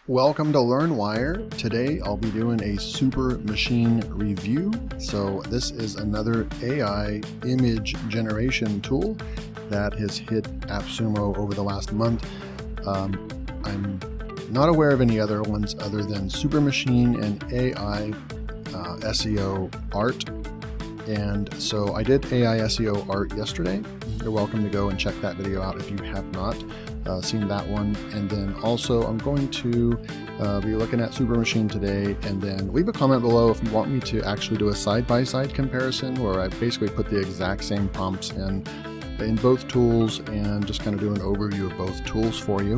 Welcome to LearnWire. Today I'll be doing a SUPERMACHINE review. So this is another AI image generation tool that has hit AppSumo over the last month. I'm not aware of any other ones other than SUPERMACHINE and AI SEO art. And so I did AI SEO art yesterday. You're welcome to go and check that video out if you have not seen that one. And then also I'm going to be looking at SUPERMACHINE today, and then leave a comment below if you want me to actually do a side-by-side comparison where I basically put the exact same prompts in both tools and just kind of do an overview of both tools for you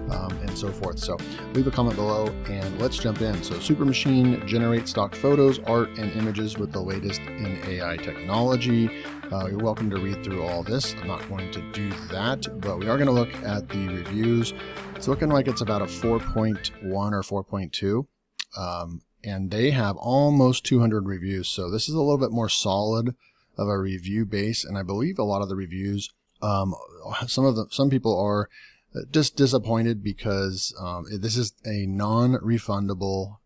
and so forth. So leave a comment below and let's jump in. So SUPERMACHINE generates stock photos, art, and images with the latest in AI technology. You're welcome to read through all this. I'm not going to do that, but we are going to look at the reviews. It's looking like it's about a 4.1 or 4.2, and they have almost 200 reviews. So this is a little bit more solid of a review base, and I believe a lot of the reviews, some people are just disappointed because this is a non-refundable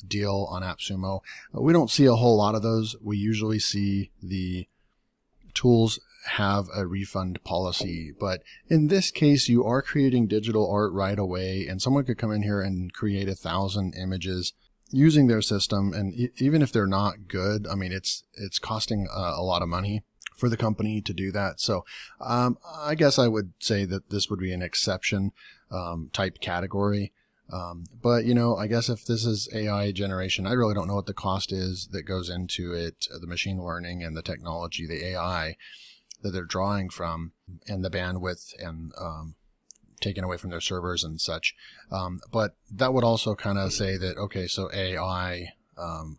deal on AppSumo. We don't see a whole lot of those. We usually see the tools have a refund policy, but in this case you are creating digital art right away, and someone could come in here and create 1,000 images using their system, and even if they're not good, I mean it's costing a lot of money for the company to do that. So I guess I would say that this would be an exception type category. But you know, I guess if this is AI generation, I really don't know what the cost is that goes into it, the machine learning and the technology, the AI that they're drawing from, and the bandwidth and taken away from their servers and such. But that would also kind of say that, okay, so AI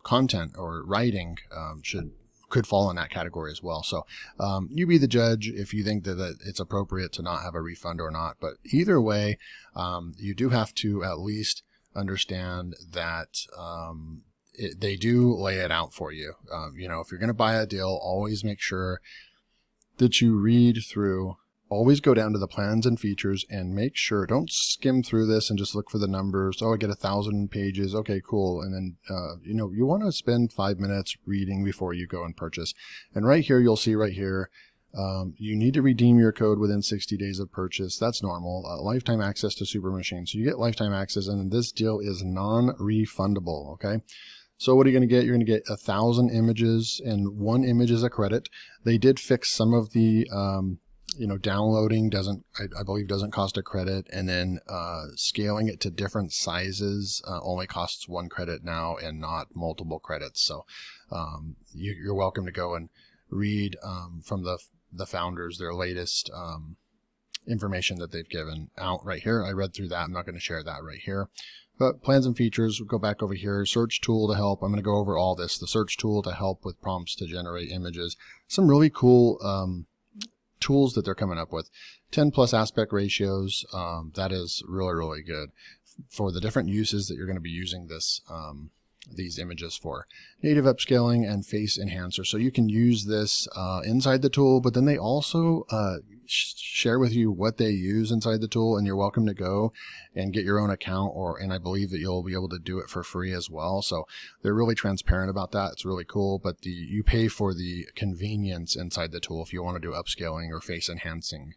content or writing could fall in that category as well. So you be the judge if you think that it's appropriate to not have a refund or not. But either way, you do have to at least understand that they do lay it out for you. You know, if you're going to buy a deal, always make sure that you read through. Always go down to the plans and features and make sure, don't skim through this and just look for the numbers. Oh, I get 1,000 pages. Okay, cool. And then, you know, you want to spend 5 minutes reading before you go and purchase. And right here, you'll see right here, you need to redeem your code within 60 days of purchase. That's normal. Lifetime access to SUPERMACHINE. So you get lifetime access, and this deal is non-refundable. Okay. So what are you going to get? You're going to get 1,000 images, and 1 image is a credit. They did fix some of the, you know, downloading doesn't, I believe doesn't cost a credit, and then scaling it to different sizes only costs 1 credit now and not multiple credits. So you're welcome to go and read from the founders, their latest information that they've given out right here. I read through that. I'm not going to share that right here. But plans and features, we'll go back over here. Search tool to help. I'm going to go over all this. The search tool to help with prompts to generate images. Some really cool tools that they're coming up with. 10+ aspect ratios. That is really, really good for the different uses that you're going to be using this these images for. Native upscaling and face enhancer. So you can use this inside the tool, but then they also share with you what they use inside the tool, and you're welcome to go and get your own account, and I believe that you'll be able to do it for free as well. So they're really transparent about that. It's really cool, but you pay for the convenience inside the tool if you want to do upscaling or face enhancing.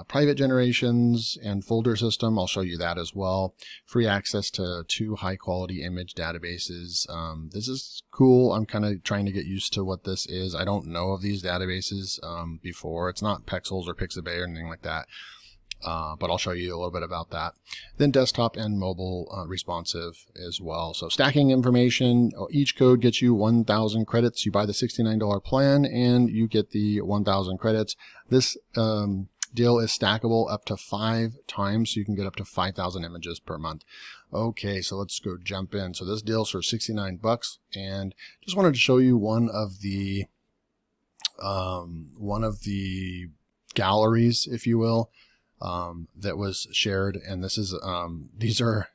Private generations and folder system, I'll show you that as well. Free access to 2 high-quality image databases. This is cool. I'm kind of trying to get used to what this is. I don't know of these databases before. It's not Pexels or Pixabay or anything like that, but I'll show you a little bit about that. Then desktop and mobile responsive as well. So stacking information. Each code gets you 1,000 credits. You buy the $69 plan and you get the 1,000 credits. This deal is stackable up to 5 times, so you can get up to 5,000 images per month. Okay, so let's go jump in. So this deal's for $69, and just wanted to show you one of the galleries, if you will, that was shared. And this is these are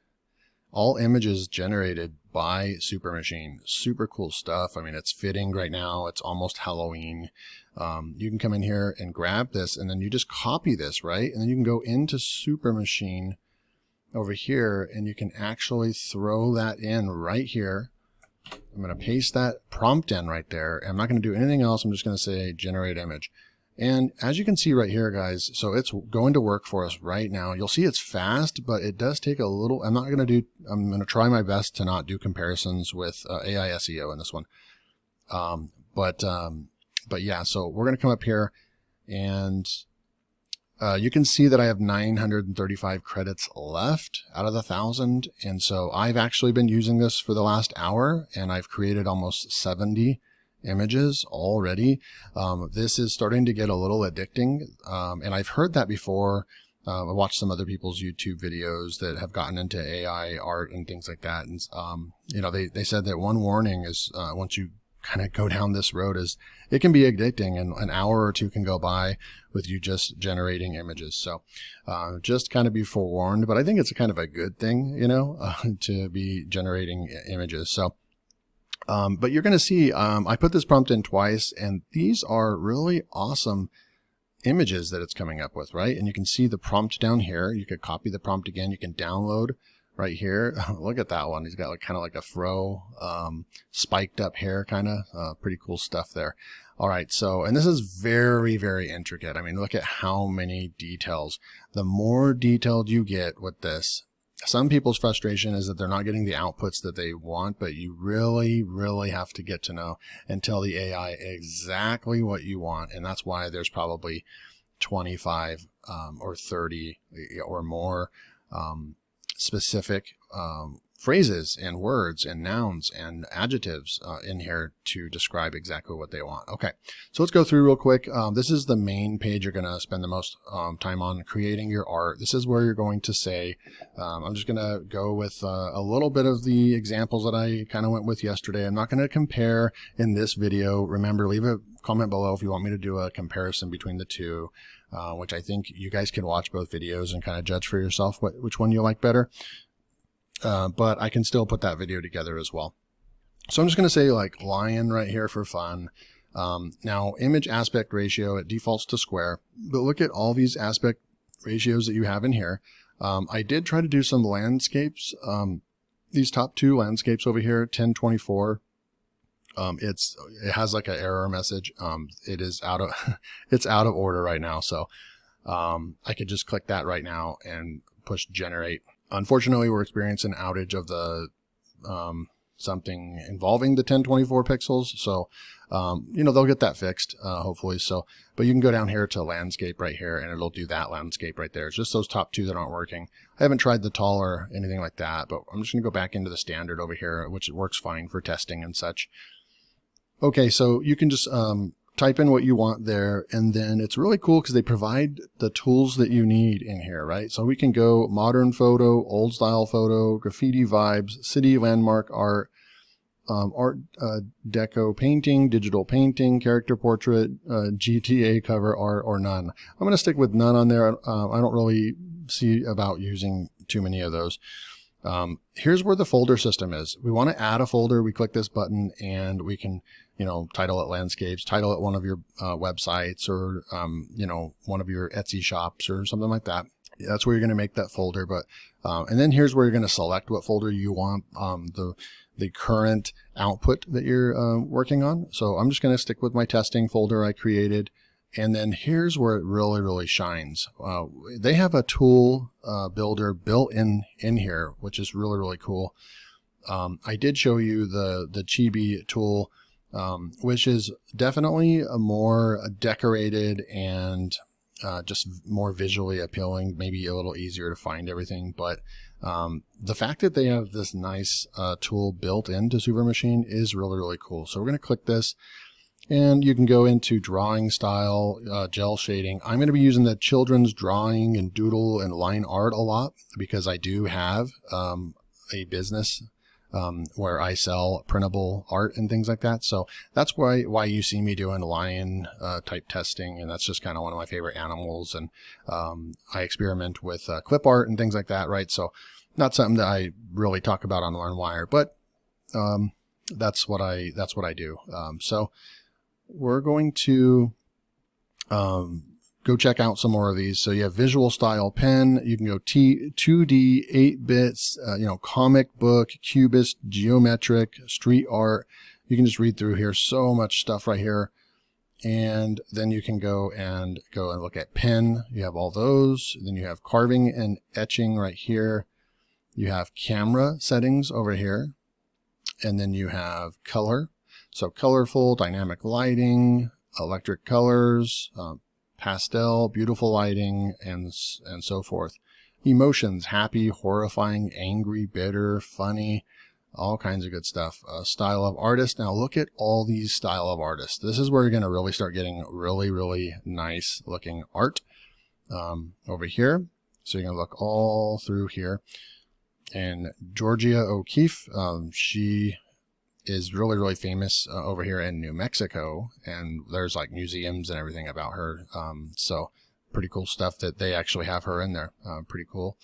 all images generated by SUPERMACHINE. Super cool stuff. I mean, it's fitting right now. It's almost Halloween. You can come in here and grab this, and then you just copy this, right? And then you can go into SUPERMACHINE over here, and you can actually throw that in right here. I'm going to paste that prompt in right there. I'm not going to do anything else. I'm just going to say generate image. And as you can see right here, guys, so it's going to work for us right now. You'll see it's fast, but it does take a little. I'm going to try my best to not do comparisons with AI SEO in this one. But yeah, so we're going to come up here, and you can see that I have 935 credits left out of the 1,000. And so I've actually been using this for the last hour, and I've created almost 70 images already. This is starting to get a little addicting. And I've heard that before. I watched some other people's YouTube videos that have gotten into AI art and things like that. And, you know, they said that one warning is, once you kind of go down this road, is it can be addicting, and an hour or two can go by with you just generating images. So, just kind of be forewarned, but I think it's kind of a good thing, you know, to be generating images. So, but you're going to see, I put this prompt in twice, and these are really awesome images that it's coming up with, right? And you can see the prompt down here. You could copy the prompt again. You can download right here. Look at that one. He's got like kind of like a fro, spiked up hair, kind of, pretty cool stuff there. All right. So, and this is very, very intricate. I mean, look at how many details. The more detailed you get with this, some people's frustration is that they're not getting the outputs that they want, but you really, really have to get to know and tell the AI exactly what you want. And that's why there's probably 25 or 30 or more specific phrases and words and nouns and adjectives in here to describe exactly what they want. Okay, so let's go through real quick. This is the main page you're going to spend the most time on, creating your art. This is where you're going to say, I'm just going to go with a little bit of the examples that I kind of went with yesterday. I'm not going to compare in this video. Remember, leave a comment below if you want me to do a comparison between the two, which I think you guys can watch both videos and kind of judge for yourself which one you like better. But I can still put that video together as well. So I'm just going to say like lion right here for fun. Now image aspect ratio, it defaults to square, but look at all these aspect ratios that you have in here. I did try to do some landscapes. These top two landscapes over here, 1024. It has like an error message. It is it's out of order right now. So, I could just click that right now and push generate. Unfortunately, we're experiencing an outage of the, something involving the 1024 pixels. So, you know, they'll get that fixed, hopefully. So, but you can go down here to landscape right here, and it'll do that landscape right there. It's just those top two that aren't working. I haven't tried the tall or anything like that, but I'm just going to go back into the standard over here, which works fine for testing and such. Okay, so you can just type in what you want there, and then it's really cool because they provide the tools that you need in here, right? So we can go modern photo, old style photo, graffiti vibes, city landmark art, art deco painting, digital painting, character portrait, GTA cover art, or none. I'm going to stick with none on there. I don't really see about using too many of those. Here's where the folder system is. We want to add a folder. We click this button, and we can, you know, title it landscapes, title it one of your websites, or, you know, one of your Etsy shops or something like that. That's where you're going to make that folder. But, and then here's where you're going to select what folder you want, the current output that you're working on. So I'm just going to stick with my testing folder I created. And then here's where it really, really shines. They have a tool builder built in here, which is really, really cool. I did show you the Chibi tool, which is definitely a more decorated and just more visually appealing, maybe a little easier to find everything. But the fact that they have this nice tool built into SuperMachine is really, really cool. So we're going to click this. And you can go into drawing style, gel shading. I'm going to be using the children's drawing and doodle and line art a lot because I do have a business where I sell printable art and things like that. So that's why you see me doing lion type testing, and that's just kind of one of my favorite animals. And I experiment with clip art and things like that, right? So not something that I really talk about on LearnWire, but that's what I do. So we're going to go check out some more of these. So you have visual style pen. You can go 2D, 8 bits, comic book, cubist, geometric, street art. You can just read through here. So much stuff right here. And then you can go and look at pen. You have all those. Then you have carving and etching right here. You have camera settings over here. And then you have color. So colorful, dynamic lighting, electric colors, pastel, beautiful lighting, and so forth. Emotions, happy, horrifying, angry, bitter, funny, all kinds of good stuff. Style of artist. Now look at all these style of artists. This is where you're going to really start getting really, really nice looking art over here. So you're going to look all through here. And Georgia O'Keeffe, she is really, really famous over here in New Mexico. And there's like museums and everything about her. So pretty cool stuff that they actually have her in there. Pretty cool.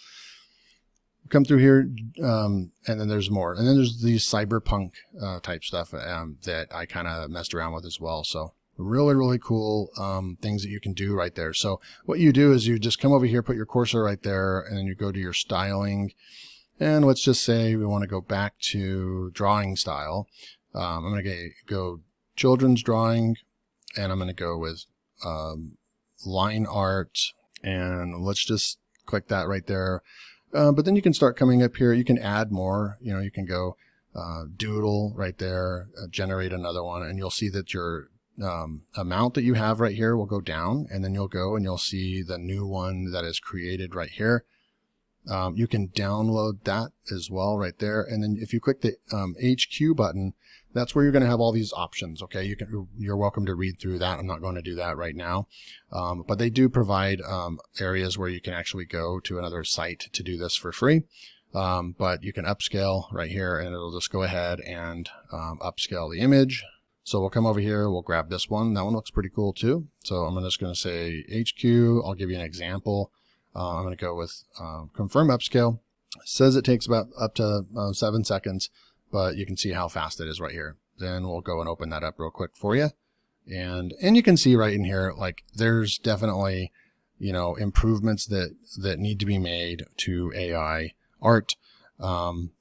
Come through here, and then there's more. And then there's these cyberpunk type stuff that I kind of messed around with as well. So really, really cool things that you can do right there. So what you do is you just come over here, put your cursor right there, and then you go to your styling. And let's just say we want to go back to drawing style. I'm going to go children's drawing, and I'm going to go with line art. And let's just click that right there. But then you can start coming up here. You can add more. You can go doodle right there, generate another one, and you'll see that your amount that you have right here will go down, and then you'll go and you'll see the new one that is created right here. You can download that as well right there. And then if you click the HQ button, that's where you're going to have all these options. Okay, you're welcome to read through that. I'm not going to do that right now. But they do provide areas where you can actually go to another site to do this for free. But you can upscale right here, and it'll just go ahead and upscale the image. So we'll come over here, we'll grab this one. That one looks pretty cool too. So I'm just going to say HQ. I'll give you an example. I'm going to go with confirm upscale. It says it takes about up to 7 seconds, but you can see how fast it is right here. Then we'll go and open that up real quick for you. And you can see right in here, like there's definitely, improvements that need to be made to AI art.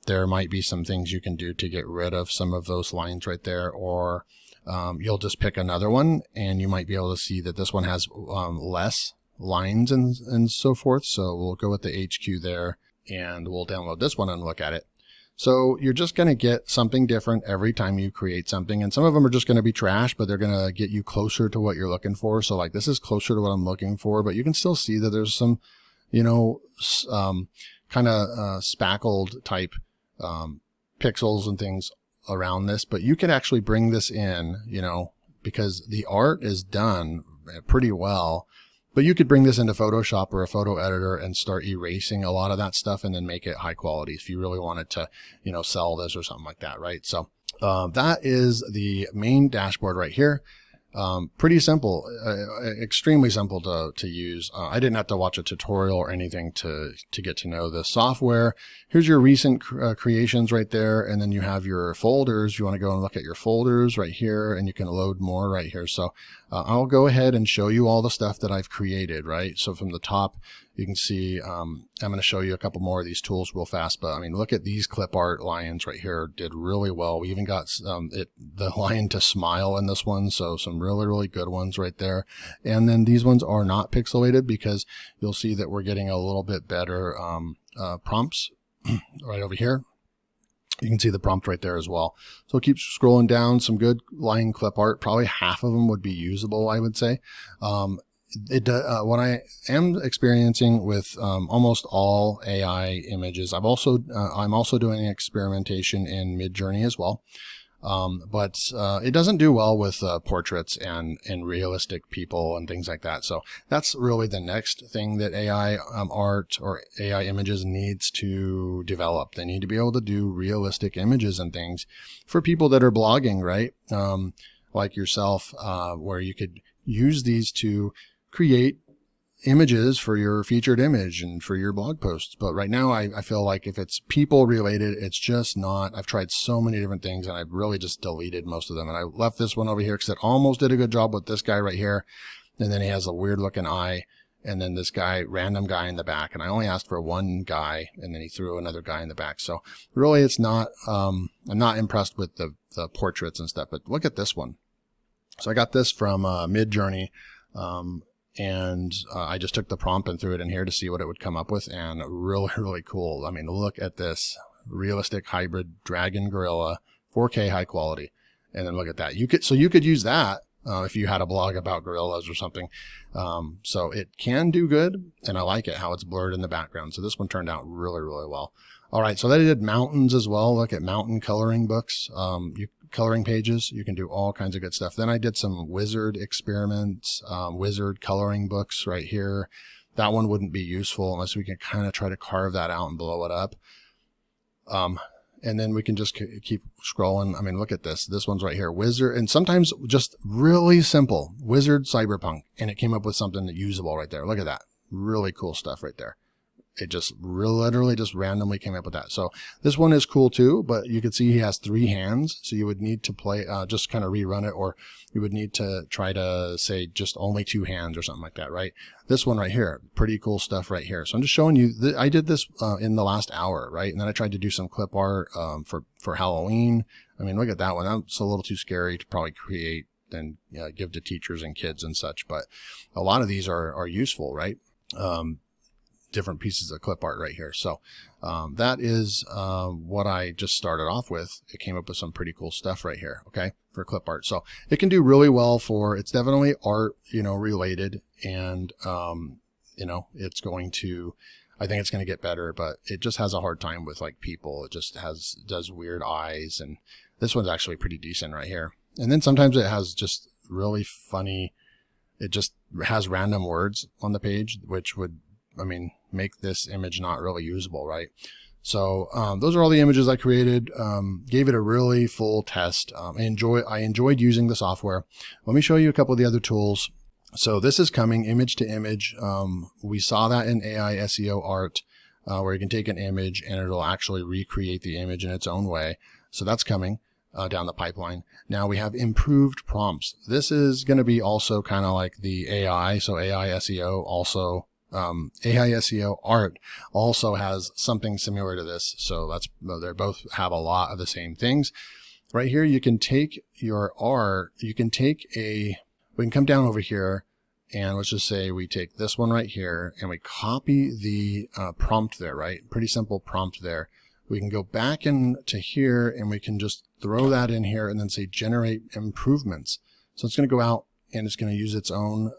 There might be some things you can do to get rid of some of those lines right there, or you'll just pick another one and you might be able to see that this one has less lines and so forth. So we'll go with the HQ there, and we'll download this one and look at it. So you're just going to get something different every time you create something, and some of them are just going to be trash, but they're going to get you closer to what you're looking for. So like this is closer to what I'm looking for, but you can still see that there's some, kind of spackled type pixels and things around this, but you can actually bring this in, because the art is done pretty well. But you could bring this into Photoshop or a photo editor and start erasing a lot of that stuff and then make it high quality if you really wanted to, sell this or something like that, right? So that is the main dashboard right here. Pretty simple, extremely simple to use. I didn't have to watch a tutorial or anything to get to know the software. Here's your recent creations right there. And then you have your folders. You want to go and look at your folders right here, and you can load more right here. So I'll go ahead and show you all the stuff that I've created, right? So from the top, you can see, I'm going to show you a couple more of these tools real fast, but I mean, look at these clip art lions right here, did really well. We even got the lion to smile in this one. So some really, really good ones right there. And then these ones are not pixelated because you'll see that we're getting a little bit better prompts right over here. You can see the prompt right there as well. So keep scrolling down, some good lion clip art. Probably half of them would be usable, I would say. What I am experiencing with almost all AI images, I'm also doing experimentation in Midjourney as well. But it doesn't do well with portraits and realistic people and things like that. So that's really the next thing that AI art or AI images needs to develop. They need to be able to do realistic images and things for people that are blogging, right? Like yourself, where you could use these to create images for your featured image and for your blog posts. But right now I feel like if it's people related, it's just not. I've tried so many different things and I've really just deleted most of them. And I left this one over here because it almost did a good job with this guy right here. and then he has a weird looking eye, and then this guy, random guy in the back, and I only asked for one guy, and then he threw another guy in the back. So really it's not, I'm not impressed with the portraits and stuff, but look at this one. So I got this from Midjourney, and I just took the prompt and threw it in here to see what it would come up with, and really, really cool. I mean, look at this realistic hybrid dragon gorilla, 4K high quality. And then look at that. You could use that if you had a blog about gorillas or something. So it can do good, and I like it how it's blurred in the background. So this one turned out really, really well. All right, so then I did mountains as well. Look at mountain coloring books, coloring pages. You can do all kinds of good stuff. Then I did some wizard experiments, wizard coloring books right here. That one wouldn't be useful unless we can kind of try to carve that out and blow it up. And then we can just keep scrolling. I mean, look at this. This one's right here, wizard, and sometimes just really simple, wizard cyberpunk, and it came up with something usable right there. Look at that. Really cool stuff right there. It just literally just randomly came up with that. So this one is cool too, but you can see he has 3 hands. So you would need to play, just kind of rerun it, or you would need to try to say just only 2 hands or something like that, right? This one right here, pretty cool stuff right here. So I'm just showing you, I did this in the last hour, right? And then I tried to do some clip art for Halloween. I mean, look at that one. That's a little too scary to probably create and give to teachers and kids and such. But a lot of these are useful, right? Different pieces of clip art right here. So that is what I just started off with. It came up with some pretty cool stuff right here, okay, for clip art. So it can do really well for, it's definitely art, related, and it's going to, I think it's going to get better, but it just has a hard time with like people. It just does weird eyes, and this one's actually pretty decent right here. And then sometimes it has just really funny, it just has random words on the page, which would, make this image not really usable, right? So those are all the images I created. Gave it a really full test. I enjoyed using the software. Let me show you a couple of the other tools. So this is coming image to image. We saw that in AI SEO art, where you can take an image and it'll actually recreate the image in its own way. So that's coming down the pipeline. Now we have improved prompts. This is going to be also kind of like the AI. So AI SEO also, AI SEO art also has something similar to this. So they both have a lot of the same things. Right here, you can take your art, we can come down over here, and let's just say we take this one right here and we copy the prompt there, right? Pretty simple prompt there. We can go back into here and we can just throw that in here and then say generate improvements. So it's going to go out and it's going to use its own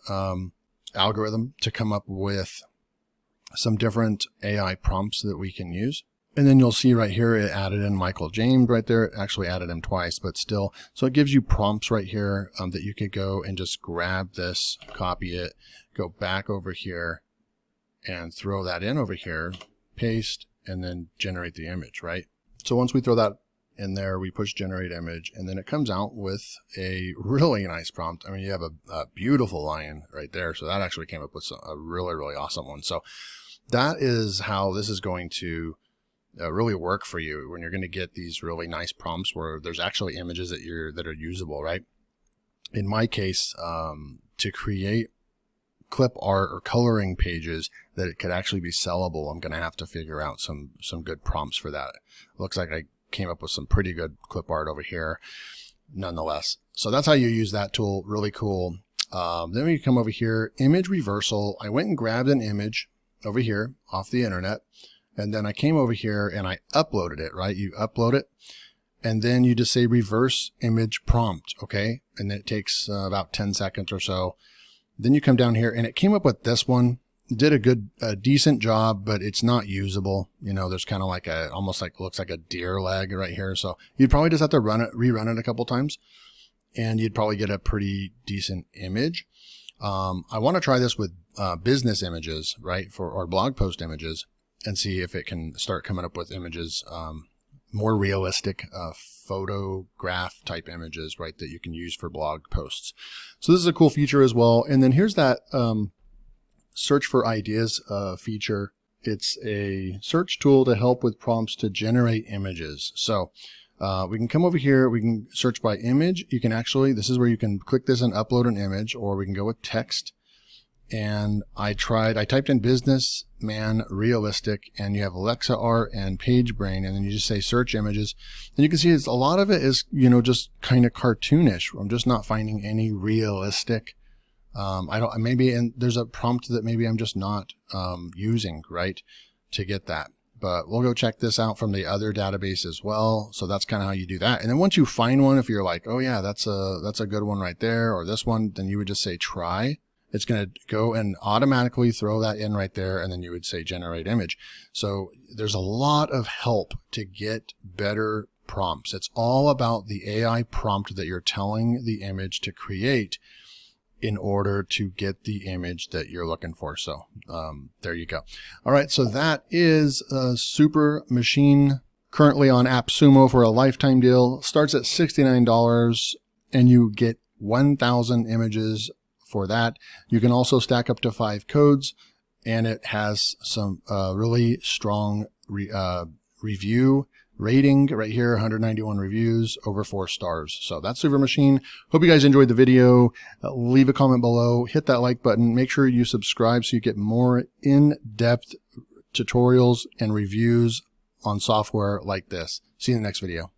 algorithm to come up with some different AI prompts that we can use. And then you'll see right here, it added in Michael James right there. It actually added him twice, but still. So it gives you prompts right here that you could go and just grab this, copy it, go back over here and throw that in over here, paste, and then generate the image, right? So once we throw that in there, we push generate image, and then it comes out with a really nice prompt. I mean, you have a beautiful lion right there. So that actually came up with a really, really awesome one. So that is how this is going to really work for you when you're going to get these really nice prompts where there's actually images that are usable, right? In my case, to create clip art or coloring pages that it could actually be sellable, I'm going to have to figure out some good prompts for that. Looks like I came up with some pretty good clip art over here nonetheless. So that's how you use that tool. Really cool. Then we come over here, image reversal. I went and grabbed an image over here off the internet, and then I came over here and I uploaded it, right? You upload it, and then you just say reverse image prompt, okay? And it takes about 10 seconds or so. Then you come down here and it came up with this one. Did a decent job, but it's not usable. There's kind of like almost like, looks like a deer leg right here. So you'd probably just have to rerun it a couple times, and you'd probably get a pretty decent image. I want to try this with business images, right? Or blog post images, and see if it can start coming up with images, more realistic, photograph type images, right? That you can use for blog posts. So this is a cool feature as well. And then here's that, search for ideas feature. It's a search tool to help with prompts to generate images. So We can come over here. We can search by image. You can actually, this is where you can click this and upload an image, or we can go with text. And I typed in businessman realistic, and you have Alexa art and page brain, and then you just say search images. And you can see a lot of it is, just kind of cartoonish. I'm just not finding any realistic. And there's a prompt that maybe I'm just not using, right, to get that. But we'll go check this out from the other database as well. So that's kind of how you do that. And then once you find one, if you're like, oh yeah, that's a good one right there, or this one, then you would just say try. It's going to go and automatically throw that in right there. And then you would say generate image. So there's a lot of help to get better prompts. It's all about the AI prompt that you're telling the image to create in order to get the image that you're looking for. So there you go. All right, so that is SuperMachine, currently on AppSumo for a lifetime deal. Starts at $69, and you get 1,000 images for that. You can also stack up to 5 codes, and it has some really strong review rating right here, 191 reviews, over 4 stars. So that's SuperMachine. Hope you guys enjoyed the video. Leave a comment below, hit that like button, make sure you subscribe so you get more in-depth tutorials and reviews on software like this. See you in the next video.